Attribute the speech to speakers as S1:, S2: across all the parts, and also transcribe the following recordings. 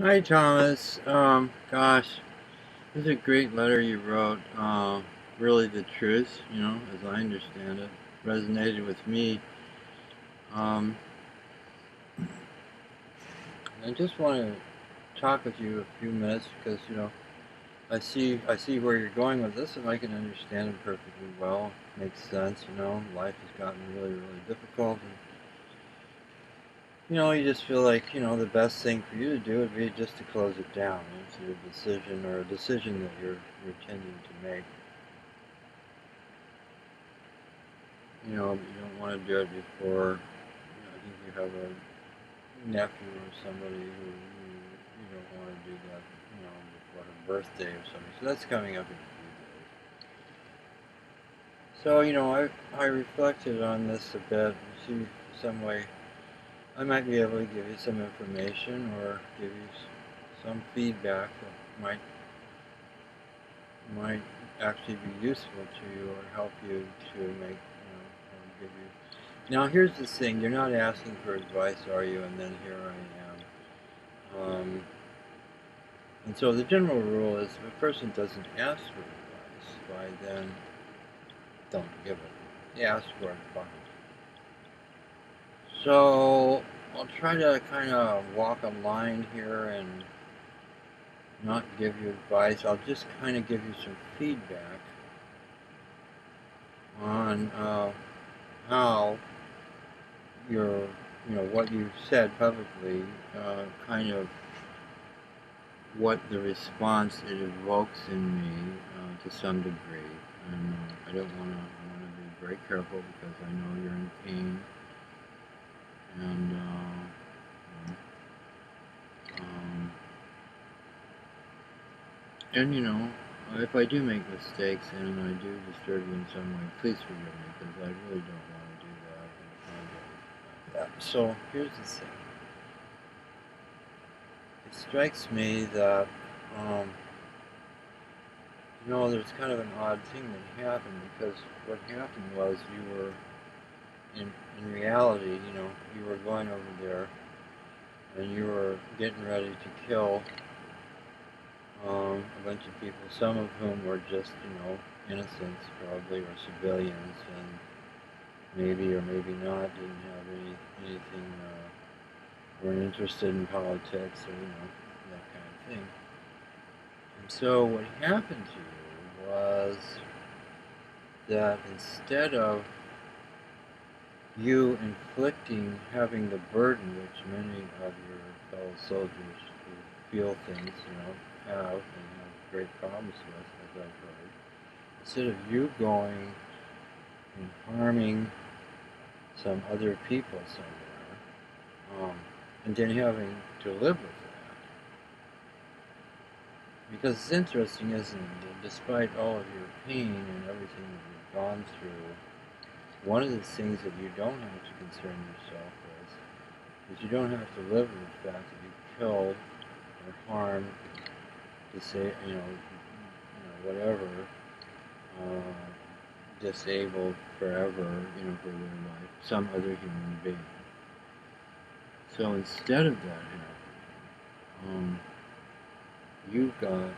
S1: Hi, Thomas. Gosh, this is a great letter you wrote. Really the truth, as I understand it, resonated with me. Um, I just want to talk with you a few minutes because, I see where you're going with this, and I can understand it perfectly well. Makes sense, Life has gotten really, really difficult, and you just feel like, the best thing for you to do would be just to close it down. It's your decision or a decision that you're tending to make. You don't want to do it before, I think you have a nephew or somebody who you don't want to do that, before her birthday or something. So that's coming up in a few days. So, I reflected on this a bit and see some way I might be able to give you some information or give you some feedback that might actually be useful to you or help you to make, or give you. Now, here's the thing: you're not asking for advice, are you? And then here I am. And so the general rule is, if a person doesn't ask for advice, why then don't give it. You ask for it, fine. So I'll try to kind of walk a line here and not give you advice. I'll just kind of give you some feedback on how your, what you've said publicly, kind of what the response it evokes in me to some degree. And I don't want to. I want to be very careful because I know you're in pain, and um, and if I do make mistakes and I do disturb you in some way, please forgive me because I really don't want to do that and apologize about that. So here's the thing. It strikes me that um, there's kind of an odd thing that happened because what happened was you were in reality, you were going over there and you were getting ready to kill a bunch of people, some of whom were just, innocents probably, or civilians, and maybe or maybe not didn't have anything, weren't interested in politics or, that kind of thing. And so what happened to you was that instead of you inflicting, having the burden which many of your fellow soldiers who feel things, have and have great problems with, as I've heard, instead of you going and harming some other people somewhere, and then having to live with that. Because it's interesting, isn't it, that despite all of your pain and everything that you've gone through, one of the things that you don't have to concern yourself with is you don't have to live with the fact that you killed or harmed, to say, whatever, disabled forever, for their life, some other human being. So instead of that happening, you got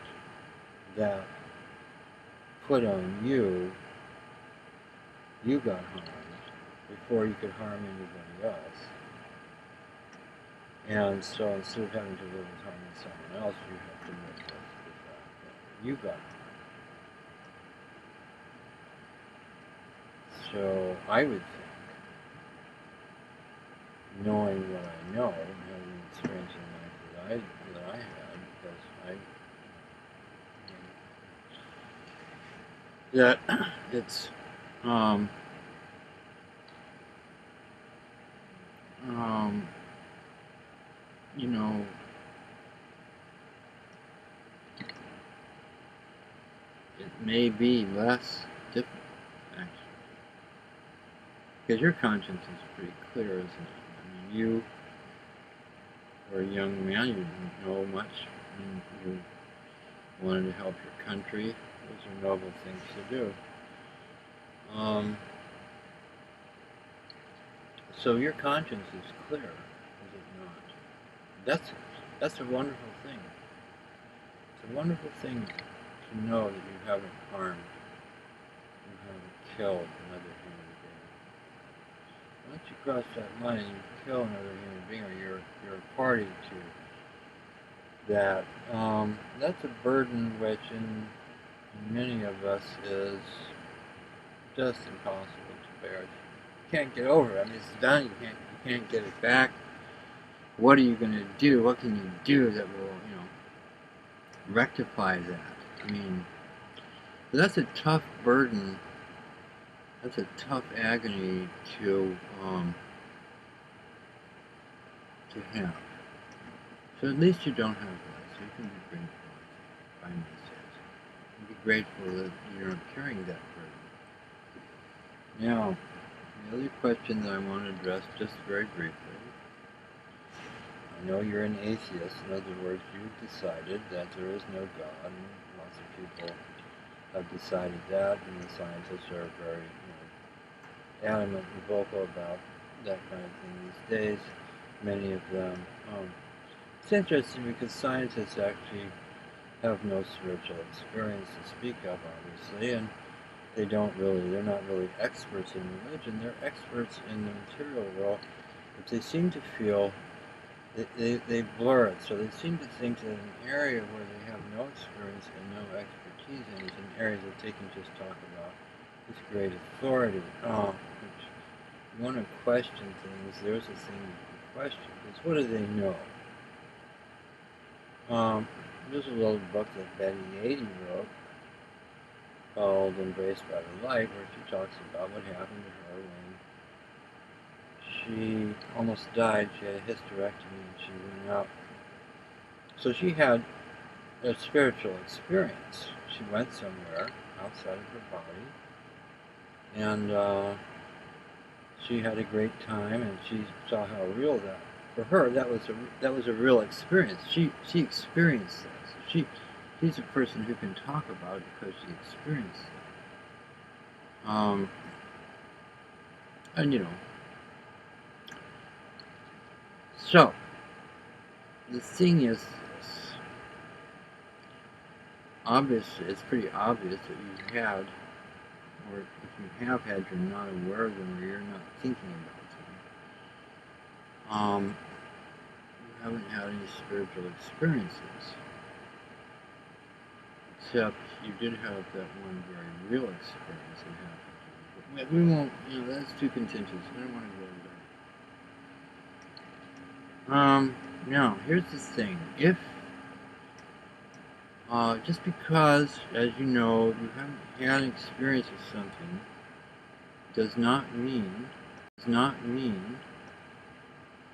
S1: that put on you. You got harmed before you could harm anybody else. And so instead of having to live with harming someone else, you have to live with the fact that you got harmed. So I would think, knowing what I know and having the experience in life that I had, because that it's um, um, you know it may be less difficult actually, because your conscience is pretty clear, isn't it? I mean, you were a young man, you didn't know much, and you wanted to help your country. Those are noble things to do. Um, so your conscience is clear, is it not? That's it. That's a wonderful thing. It's a wonderful thing to know that you haven't harmed, you haven't killed another human being. Once you cross that line and you kill another human being, or you're a party to that, that's a burden which in many of us is just impossible to bear. You can't get over it. I mean, it's done. You can't get it back. What are you going to do? What can you do that will, rectify that? I mean, that's a tough burden. That's a tough agony to have. So at least you don't have that. So you can be grateful, if I may say. And be grateful that you're not carrying that burden. Now, the other question that I want to address just very briefly. I know you're an atheist. In other words, you've decided that there is no God, and lots of people have decided that, and the scientists are very adamant and vocal about that kind of thing these days. Many of them. It's interesting because scientists actually have no spiritual experience to speak of, obviously, and they're not really experts in religion. They're experts in the material world, but they seem to feel they blur it. So they seem to think that an area where they have no experience and no expertise in is an area that they can just talk about with great authority. Which you want to question things, there's a thing you can question, because what do they know? There's a little book that Betty Yeadie wrote called Embraced by the Light, where she talks about what happened to her when she almost died. She had a hysterectomy and she went out. So she had a spiritual experience. She went somewhere outside of her body, and she had a great time, and she saw how real that. For her, that was a real experience. She experienced that. So she's a person who can talk about it because she experienced it. And so the thing is this. Obviously, it's pretty obvious that you had, or if you have had, you're not aware of them, or you're not thinking about them. You haven't had any spiritual experiences, except you did have that one very real experience that happened to you. But we won't, that's too contentious. I don't want to go there. Now, here's the thing. If, just because, as you know, you haven't had an experience of something, does not mean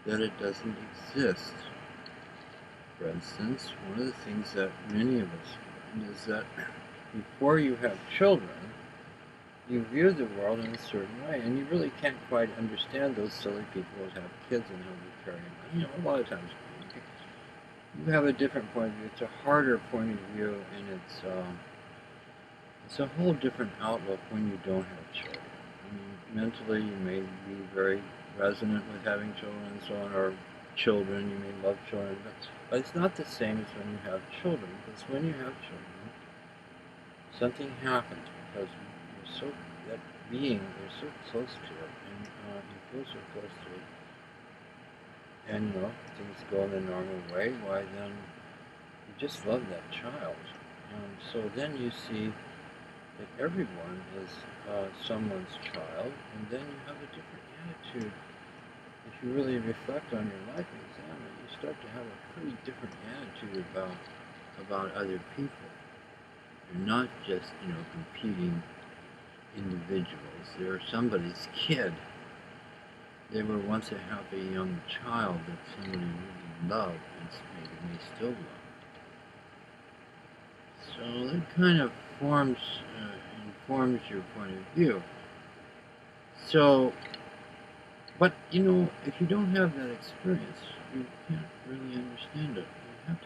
S1: that it doesn't exist. For instance, one of the things that many of us find is that before you have children, you view the world in a certain way, and you really can't quite understand those silly people that have kids and how they carry them. A lot of times you have a different point of view. It's a harder point of view, and it's a whole different outlook when you don't have children. I mean, mentally you may be very resonant with having children and so on, or children, you may love children, but it's not the same as when you have children, because when you have children, something happens because you're so, that being, you're so close to it, and you feel so close to it, and things go in the normal way, why then you just love that child. And so then you see that everyone is someone's child, and then you have a different attitude. If you really reflect on your life and examine it, you start to have a pretty different attitude about other people. You're not just, competing individuals. They're somebody's kid. They were once a happy young child that somebody really loved and maybe may still love. So that kind of informs your point of view. So, but if you don't have that experience, you can't really understand it.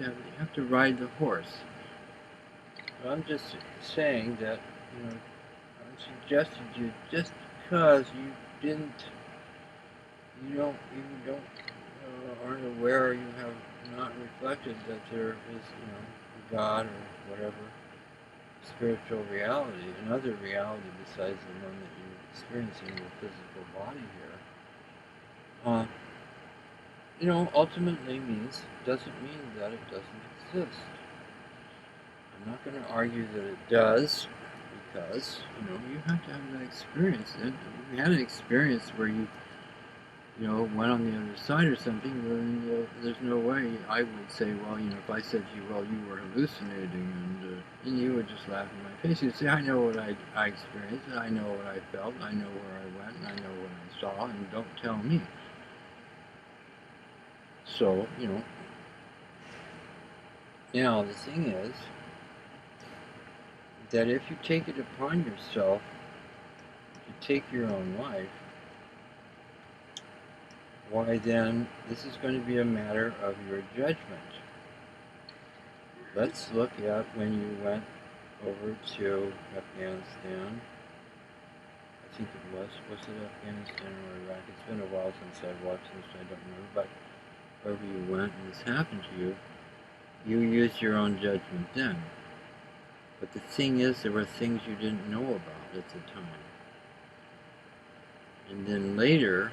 S1: You have to ride the horse. I'm just saying that I suggested you just because you aren't aware, you have not reflected that there is, God or whatever spiritual reality, another reality besides the one that you're experiencing in your physical body here, ultimately doesn't mean that it doesn't exist. I'm not going to argue that it does, because, you have to have that experience. And if you had an experience where you went on the other side or something, then there's no way I would say, well, if I said to you, well, you were hallucinating, and you would just laugh in my face. You'd say, I know what I experienced, and I know what I felt, and I know where I went, and I know what I saw, and don't tell me. So, now the thing is that if you take it upon yourself to take your own life, why then this is going to be a matter of your judgment. Let's look at when you went over to Afghanistan. I think it was it Afghanistan or Iraq? It's been a while since I watched this, I don't remember, but wherever you went and this happened to you, you used your own judgment then. But the thing is, there were things you didn't know about at the time. And then later,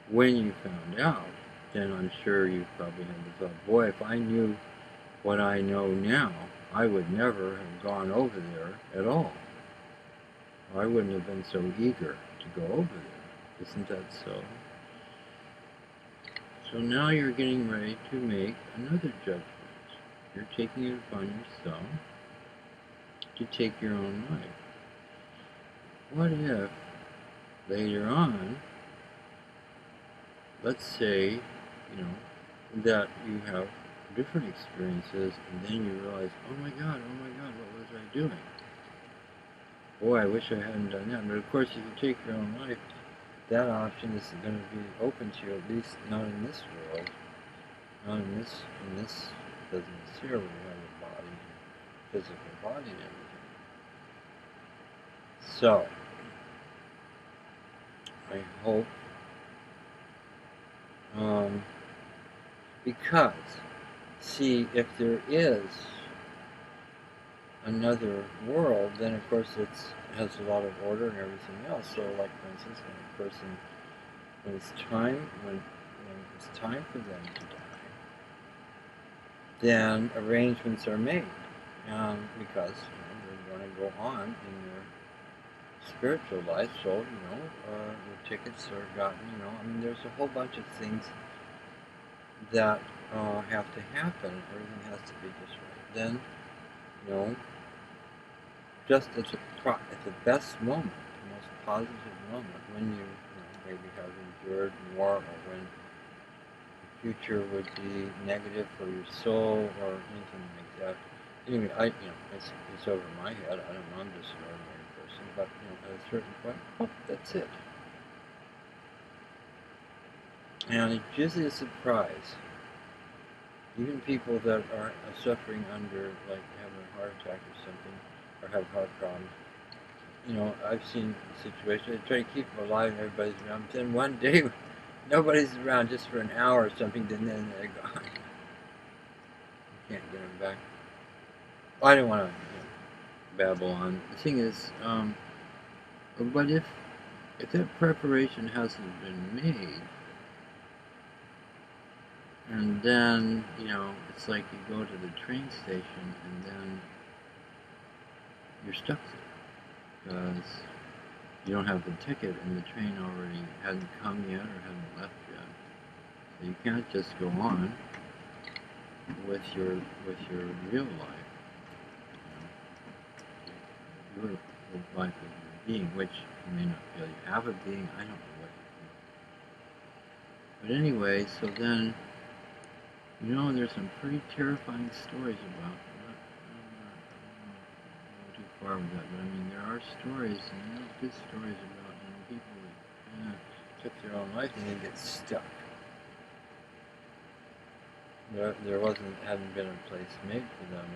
S1: when you found out, then I'm sure you probably had the thought, boy, if I knew what I know now, I would never have gone over there at all. I wouldn't have been so eager to go over there. Isn't that so? So now you're getting ready to make another judgment. You're taking it upon yourself to take your own life. What if later on, let's say, that you have different experiences, and then you realize, oh my God, what was I doing? Boy, I wish I hadn't done that. But of course, if you take your own life, that option isn't going to be open to you, at least not in this world. Not in this business here, where you have a body, physical body and everything. So, I hope, because, see, if there is another world, then of course it has a lot of order and everything else. So, like for instance, when it's time for them to die, then arrangements are made, because they're going to go on in their spiritual life. So the tickets are gotten. There's a whole bunch of things that have to happen. Everything has to be just right. Then, just at the best moment, the most positive moment, when you maybe have endured more, or when the future would be negative for your soul or anything like that. Anyway, it's over my head. I don't know. I'm just an ordinary person, but at a certain point, that's it. And it's usually a surprise. Even people that are suffering under, like, having a heart attack or something, or have heart problems, I've seen situations, they try to keep them alive and everybody's around, but then one day, nobody's around just for an hour or something, then they're gone. You can't get them back. I don't want to babble on. The thing is, but if that preparation hasn't been made, and then, it's like you go to the train station and then you're stuck there because you don't have the ticket and the train already hadn't come yet or hadn't left yet. So you can't just go on with your real life, your life as a being, which you may not feel you have a being. I don't know what you feel. But anyway, so then, there's some pretty terrifying stories about. Too far with that, but there are stories, and good stories about people that took their own life and they get stuck. There hadn't been a place made for them,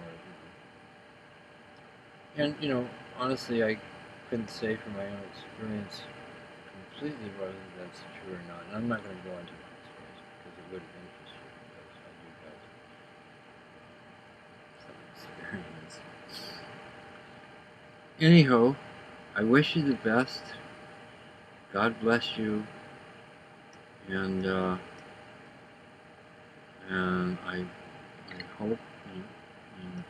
S1: and honestly, I couldn't say from my own experience completely whether that's true or not. And I'm not going to go into my experience because it wouldn't interest you. anyhow, I wish you the best. God bless you, and I hope and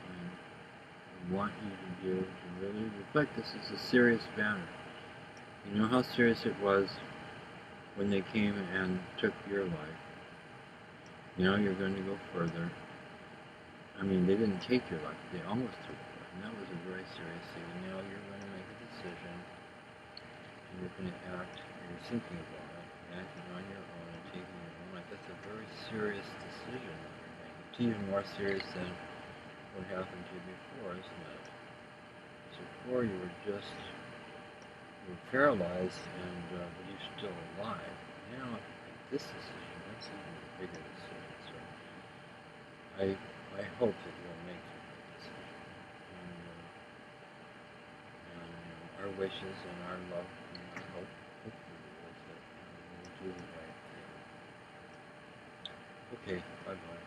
S1: want you to be able to really reflect. This is a serious matter. You know how serious it was when they came and took your life. Now you're going to go further. I mean, they didn't take your life. They almost took your life. And that was a very serious thing. And now you're going to make a decision. And you're going to act. You're thinking about it. Acting on your own and taking your own life. That's a very serious decision that you're making. It's even more serious than what happened to you before, isn't it? So before you were paralyzed but you're still alive. Now, this decision, that's even a bigger decision. So I hope that you'll make the right decision. And our wishes and our love and our hope for you is that you'll do the right thing. Okay, bye-bye.